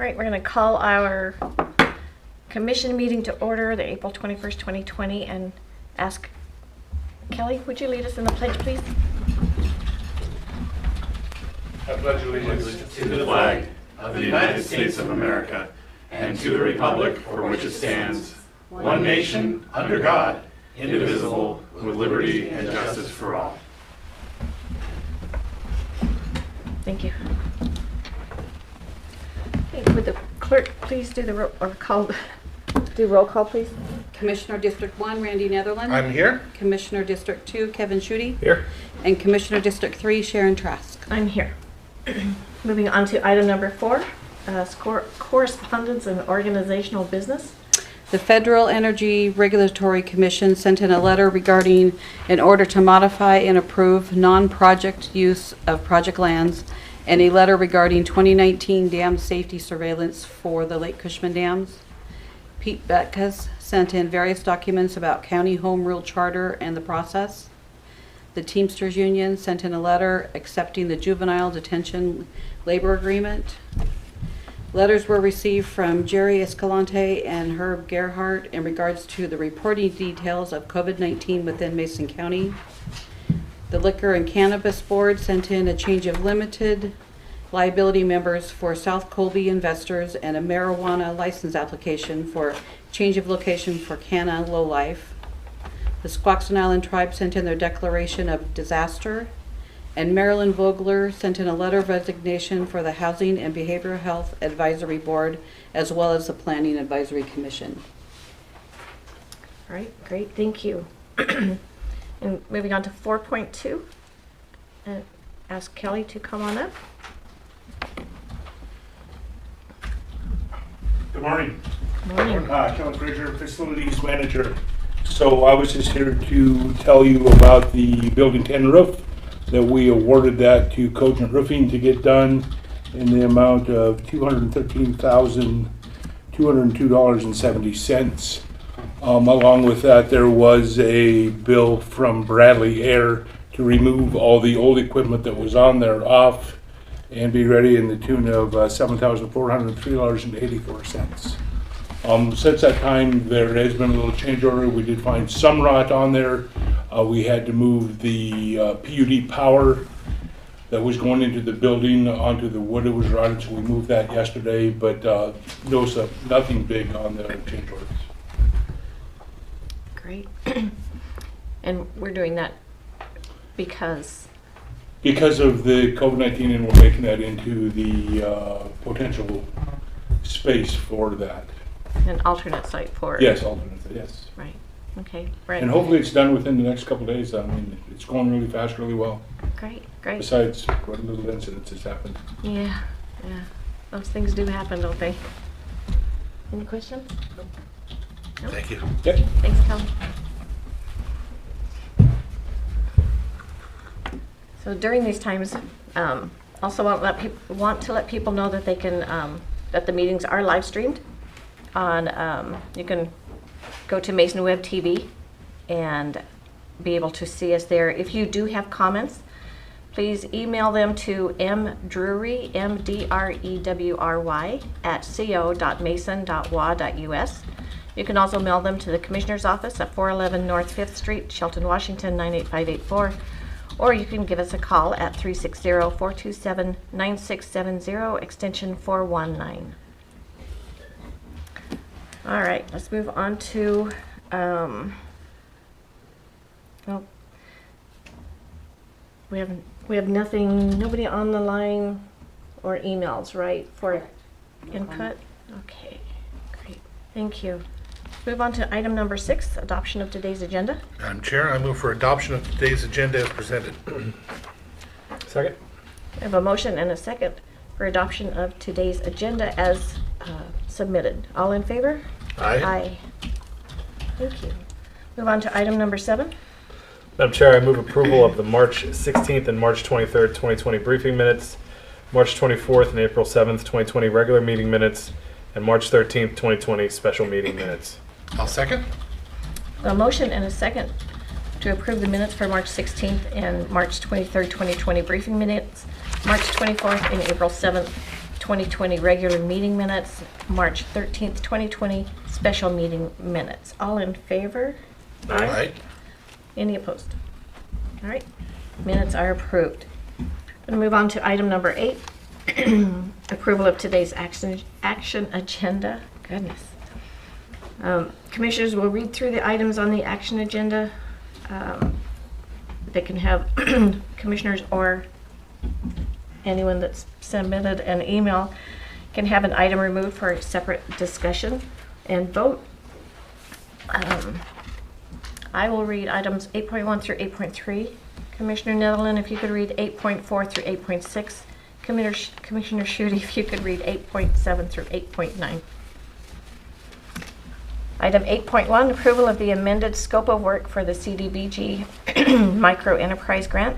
right, we're going to call our commission meeting to order, the April 21st, 2020, and ask Kelly, would you lead us in the pledge, please? I pledge allegiance to the flag of the United States of America and to the republic for which it stands, one nation, under God, indivisible, with liberty and justice for all. Thank you. Okay, would the clerk please do the roll call, please? Commissioner District 1, Randy Netherland. I'm here. Commissioner District 2, Kevin Schutte. Here. And Commissioner District 3, Sharon Trask. I'm here. Moving on to item number 4, correspondence and organizational business. The Federal Energy Regulatory Commission sent in a letter regarding an order to modify and approve non-project use of project lands and a letter regarding 2019 dam safety surveillance for the Lake Cushman dams. Pete Betkus sent in various documents about county home rule charter and the process. The Teamsters Union sent in a letter accepting the juvenile detention labor agreement. Letters were received from Jerry Escalante and Herb Gerhardt in regards to the reporting details of COVID-19 within Mason County. The Liquor and Cannabis Board sent in a change of limited liability members for South Colby investors and a marijuana license application for change of location for Canna Lowlife. The Squaxin Island Tribe sent in their declaration of disaster, and Marilyn Vogler sent in a letter of resignation for the Housing and Behavioral Health Advisory Board, as well as the Planning Advisory Commission. All right, great, thank you. And moving on to 4.2, ask Kelly to come on up. Good morning. Good morning. Kelly Fraser, Facilities Manager. So I was just here to tell you about the Building 10 roof, that we awarded that to Cogent Roofing to get done in the amount of $213,202.70. Along with that, there was a bill from Bradley Air to remove all the old equipment that was on there off and be ready in the tune of $7,403.84. Since that time, there has been a little change order. We did find some rot on there. We had to move the PUD power that was going into the building onto the wood that was rotted, so we moved that yesterday, but nothing big on the change orders. Great. And we're doing that because of the COVID-19, and we're making that into the potential space for that. an alternate site for it. Yes, alternate, yes. Right. Okay. Right. And hopefully it's done within the next couple of days. I mean, it's going really fast, really well. Great. Great. Besides what little incidents has happened. Yeah. Yeah. Those things do happen, don't they? Any questions? No? Thank you. Yep. Thanks, Kelly. So during these times, also want to let people know that they can that the meetings are live streamed on. You can go to Mason Web TV and be able to see us there. If you do have comments, please email them to mdrewry, MDREWRY @co.mason.wa.us. You can also mail them to the Commissioner's Office at 411 North 5th Street, Shelton, Washington 98584. Or you can give us a call at 360-427-9670, extension 419. All right, let's move on to, well, we have nothing, nobody on the line or emails, right, for input? Okay, great, thank you. Move on to item number 6, adoption of today's agenda. Madam Chair, I move for adoption of today's agenda as presented. Second. I have a motion and a second for adoption of today's agenda as submitted. All in favor? Aye. Aye. Thank you. Move on to item number 7. Madam Chair, I move approval of the March 16th and March 23rd, 2020 briefing minutes, March 24th and April 7th, 2020 regular meeting minutes, and March 13th, 2020 special meeting minutes. I'll second. A motion and a second to approve the minutes for March 16th and March 23rd, 2020 briefing minutes, March 24th and April 7th, 2020 regular meeting minutes, March 13th, 2020 special meeting minutes. All in favor? Aye. Any opposed? All right, minutes are approved. Going to move on to item number 8, approval of today's action agenda. Goodness. Commissioners will read through the items on the action agenda. They can have commissioners or anyone that's submitted an email can have an item removed for a separate discussion and vote. I will read items 8.1 through 8.3. Commissioner Netherland, if you could read 8.4 through 8.6. Commissioner Schutte, if you could read 8.7 through 8.9. Item 8.1, approval of the amended scope of work for the CDBG Micro Enterprise Grant.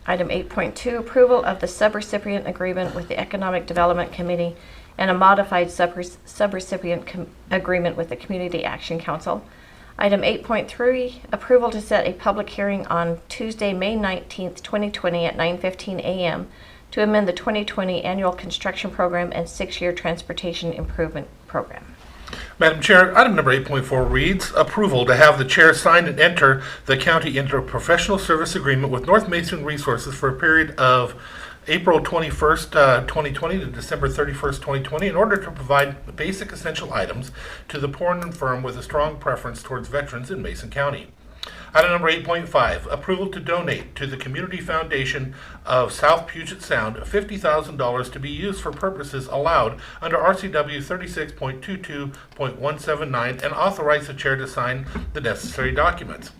Item 8.2, approval of the subrecipient agreement with the Economic Development Committee and a modified subrecipient agreement with the Community Action Council. Item 8.3, approval to set a public hearing on Tuesday, May 19th, 2020 at 9:15 a.m. to amend the 2020 Annual Construction Program and 6-year Transportation Improvement Program. Madam Chair, item number 8.4 reads, approval to have the chair sign and enter the county interprofessional service agreement with North Mason Resources for a period of April 21st, 2020 to December 31st, 2020 in order to provide basic essential items to the poor and infirm with a strong preference towards veterans in Mason County. Item number 8.5, approval to donate to the Community Foundation of South Puget Sound $50,000 to be used for purposes allowed under RCW 36.22.179 and authorize the chair to sign the necessary documents.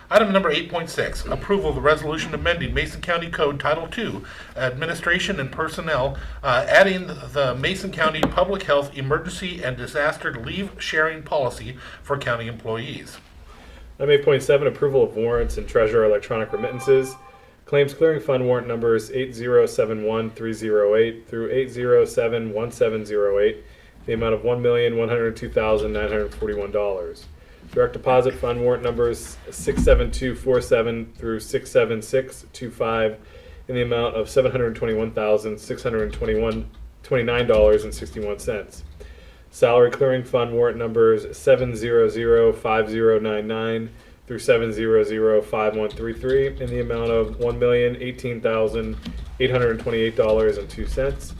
Item number 8.6, approval of the resolution amending Mason County Code Title II, Administration and Personnel, adding the Mason County Public Health Emergency and Disaster Leave Sharing Policy for county employees. Item 8.7, approval of warrants and treasurer electronic remittances. Claims clearing fund warrant numbers 8071308 through 8071708, the amount of $1,102,941. Direct deposit fund warrant numbers 67247 through 67625, in the amount of $721,629.61. Salary clearing fund warrant numbers 7005099 through 7005133 in the amount of $1,018,828.02.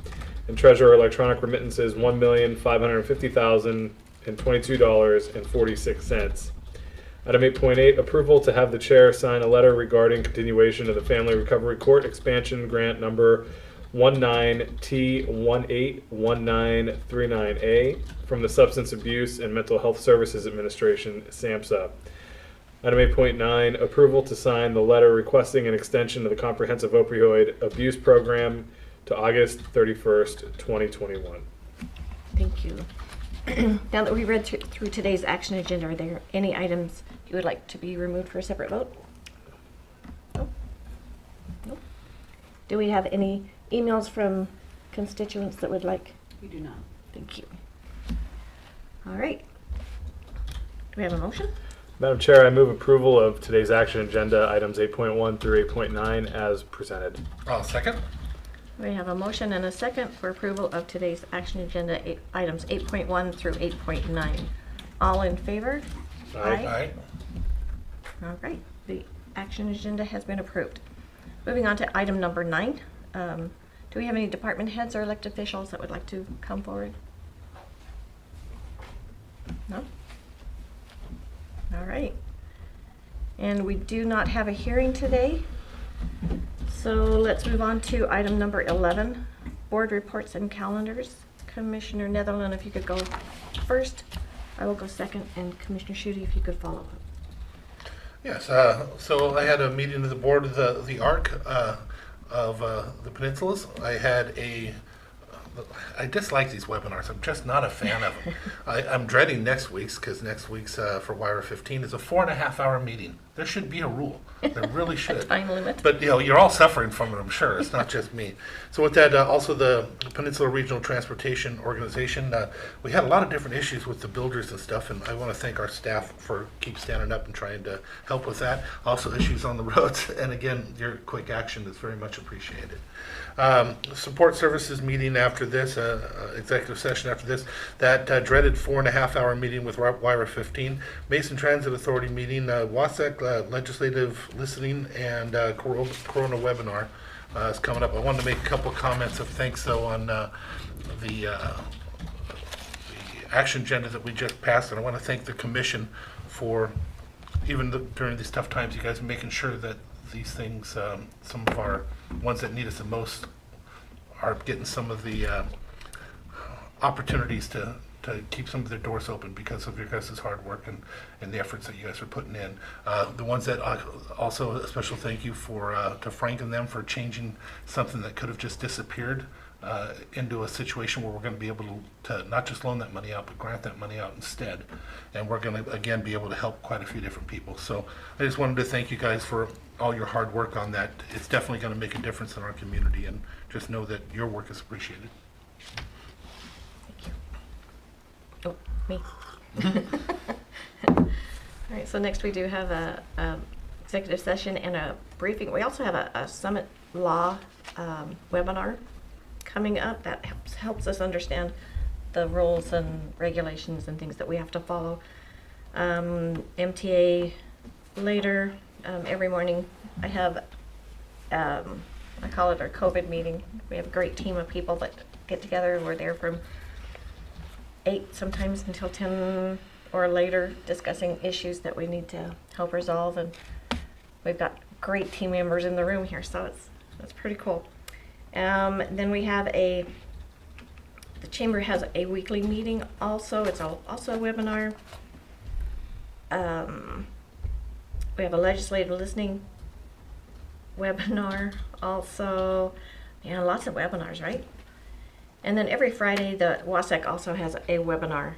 And treasurer electronic remittances $1,550,022.46. Item 8.8, approval to have the chair sign a letter regarding continuation of the Family Recovery Court Expansion Grant number 19T181939A from the Substance Abuse and Mental Health Services Administration, SAMHSA. Item 8.9, approval to sign the letter requesting an extension of the Comprehensive Opioid Abuse Program to August 31st, 2021. Thank you. Now that we read through today's action agenda, are there any items you would like to be removed for a separate vote? No? Nope. Do we have any emails from constituents that would like? We do not. Thank you. All right. Do we have a motion? Madam Chair, I move approval of today's action agenda items 8.1 through 8.9 as presented. I'll second. We have a motion and a second for approval of today's action agenda items 8.1 through 8.9. All in favor? Aye. All right, the action agenda has been approved. Moving on to item number 9. Do we have any department heads or elected officials that would like to come forward? No? All right. And we do not have a hearing today. So let's move on to item number 11, board reports and calendars. Commissioner Netherland, if you could go first. I will go second, and Commissioner Schutte, if you could follow up. Yes, so I had a meeting of the board of the ARC of the Peninsulas. I dislike these webinars. I'm just not a fan of them. I'm dreading next week's because next week's for Wire 15 is a 4.5-hour meeting. There should be a rule. There really should. Time limit. But you're all suffering from it, I'm sure. It's not just me. So with that, also the Peninsula Regional Transportation Organization, we had a lot of different issues with the builders and stuff, and I want to thank our staff for keep standing up and trying to help with that. Also issues on the roads, and again, your quick action is very much appreciated. Support services meeting after this, executive session after this, that dreaded 4.5-hour meeting with WIRA 15, Mason Transit Authority meeting, WASC legislative listening, and Corona webinar is coming up. I wanted to make a couple comments of thanks though on the action agenda that we just passed, and I want to thank the commission for during these tough times, you guys are making sure that these things, some of our ones that need us the most, are getting some of the opportunities to keep some of their doors open because of your guys' hard work and the efforts that you guys are putting in. The ones that also a special thank you to Frank and them for changing something that could have just disappeared into a situation where we're going to be able to not just loan that money out, but grant that money out instead. And we're going to, again, be able to help quite a few different people. So I just wanted to thank you guys for all your hard work on that. It's definitely going to make a difference in our community, and just know that your work is appreciated. Oh, me. All right, so next we do have a executive session and a briefing. We also have a Summit Law webinar coming up that helps us understand the rules and regulations and things that we have to follow. MTA later, every morning I have, I call it our COVID meeting. We have a great team of people that get together. We're there from 8 sometimes until 10 or later, discussing issues that we need to help resolve, and we've got great team members in the room here, so it's pretty cool. Then we have the chamber has a weekly meeting also. It's also a webinar. We have a legislative listening webinar also. Yeah, lots of webinars, right? And then every Friday, the WASC also has a webinar,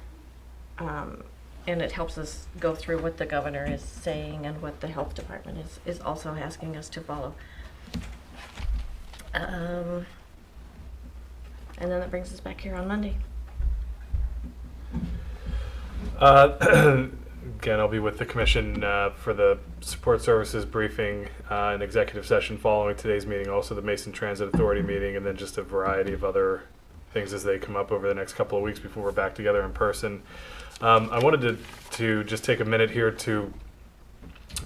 and it helps us go through what the governor is saying and what the health department is also asking us to follow. And then that brings us back here on Monday. Again, I'll be with the commission for the support services briefing and executive session following today's meeting, also the Mason Transit Authority meeting, and then just a variety of other things as they come up over the next couple of weeks before we're back together in person. I wanted to just take a minute here to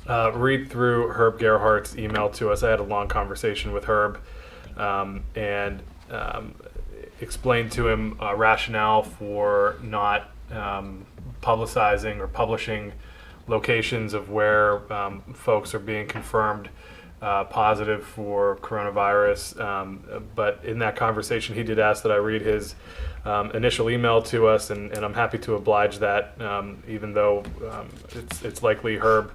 read through Herb Gerhardt's email to us. I had a long conversation with Herb and explained to him rationale for not publicizing or publishing locations of where folks are being confirmed positive for coronavirus. But in that conversation, he did ask that I read his initial email to us, and I'm happy to oblige that, even though it's likely Herb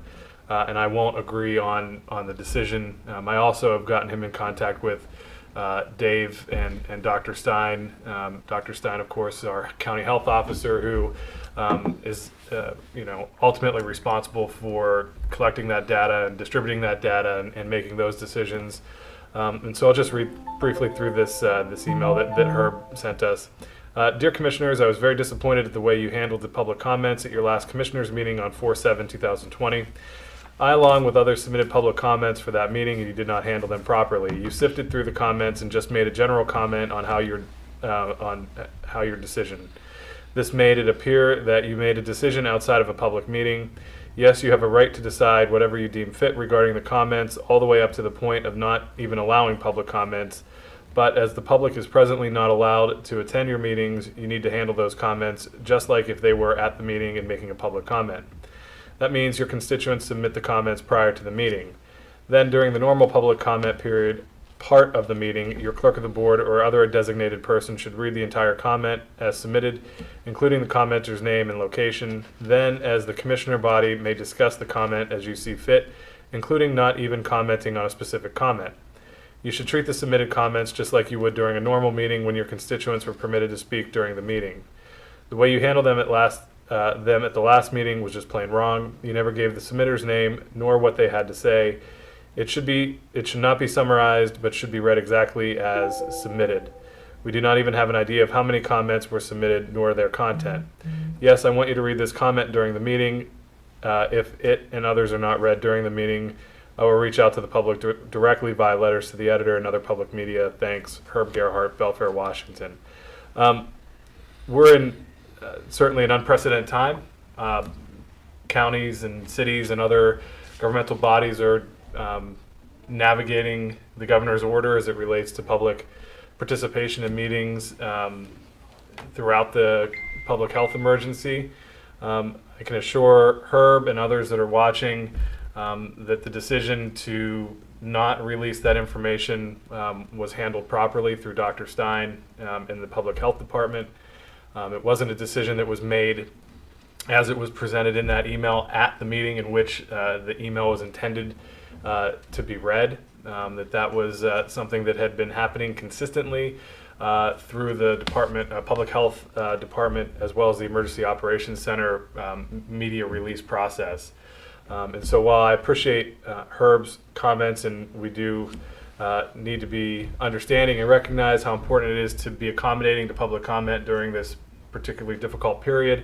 and I won't agree on the decision. I also have gotten him in contact with Dave and Dr. Stein. Dr. Stein, of course, is our county health officer, who is ultimately responsible for collecting that data and distributing that data and making those decisions. And so I'll just read briefly through this email that Herb sent us. Dear Commissioners, I was very disappointed at the way you handled the public comments at your last Commissioners meeting on 4/7/2020. I, along with others, submitted public comments for that meeting, and you did not handle them properly. You sifted through the comments and just made a general comment on how your decision. This made it appear that you made a decision outside of a public meeting. Yes, you have a right to decide whatever you deem fit regarding the comments, all the way up to the point of not even allowing public comments. But as the public is presently not allowed to attend your meetings, you need to handle those comments just like if they were at the meeting and making a public comment. That means your constituents submit the comments prior to the meeting. Then during the normal public comment period, part of the meeting, your clerk of the board or other designated person should read the entire comment as submitted, including the commenter's name and location. Then, as the commissioner body, may discuss the comment as you see fit, including not even commenting on a specific comment. You should treat the submitted comments just like you would during a normal meeting when your constituents were permitted to speak during the meeting. The way you handled them at the last meeting was just plain wrong. You never gave the submitter's name nor what they had to say. It should not be summarized, but should be read exactly as submitted. We do not even have an idea of how many comments were submitted nor their content. Yes, I want you to read this comment during the meeting. If it and others are not read during the meeting, or reach out to the public directly via letters to the editor and other public media. Thanks, Herb Gerhart, Belfair, Washington. We're in certainly an unprecedented time. Counties and cities and other governmental bodies are navigating the governor's order as it relates to public participation in meetings throughout the public health emergency. I can assure Herb and others that are watching that the decision to not release that information was handled properly through Dr. Stein in the public health department. It wasn't a decision that was made as it was presented in that email at the meeting in which the email was intended to be read. That was something that had been happening consistently through the department, public health department, as well as the Emergency Operations Center media release process. And so while I appreciate Herb's comments, and we do need to be understanding and recognize how important it is to be accommodating to public comment during this particularly difficult period,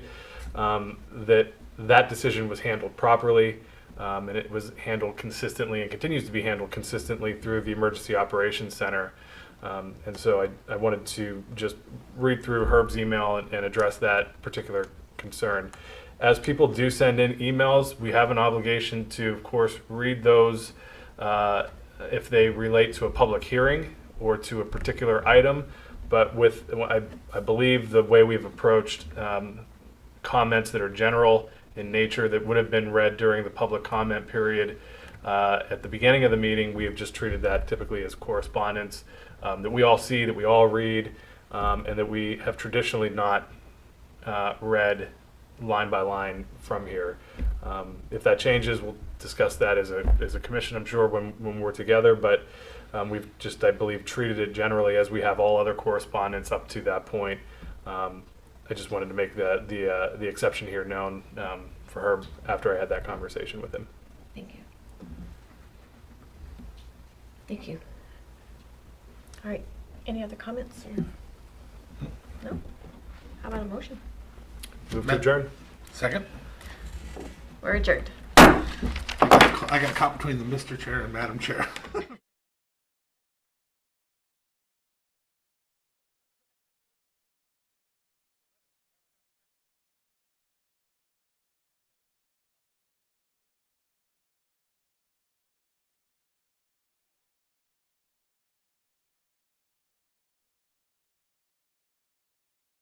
that decision was handled properly, and it was handled consistently and continues to be handled consistently through the Emergency Operations Center. And so I wanted to just read through Herb's email and address that particular concern. As people do send in emails, we have an obligation to, of course, read those if they relate to a public hearing or to a particular item. But with, I believe the way we've approached comments that are general in nature that would have been read during the public comment period at the beginning of the meeting, we have just treated that typically as correspondence that we all see, that we all read, and that we have traditionally not read line by line from here. If that changes, we'll discuss that as a commission, I'm sure, when we're together, but we've just, I believe, treated it generally as we have all other correspondence up to that point. I just wanted to make the exception here known for Herb after I had that conversation with him. Thank you. Thank you. All right, any other comments? No? How about a motion? Move to adjourn. Second. We're adjourned. I got caught between the Mr. Chair and Madam Chair.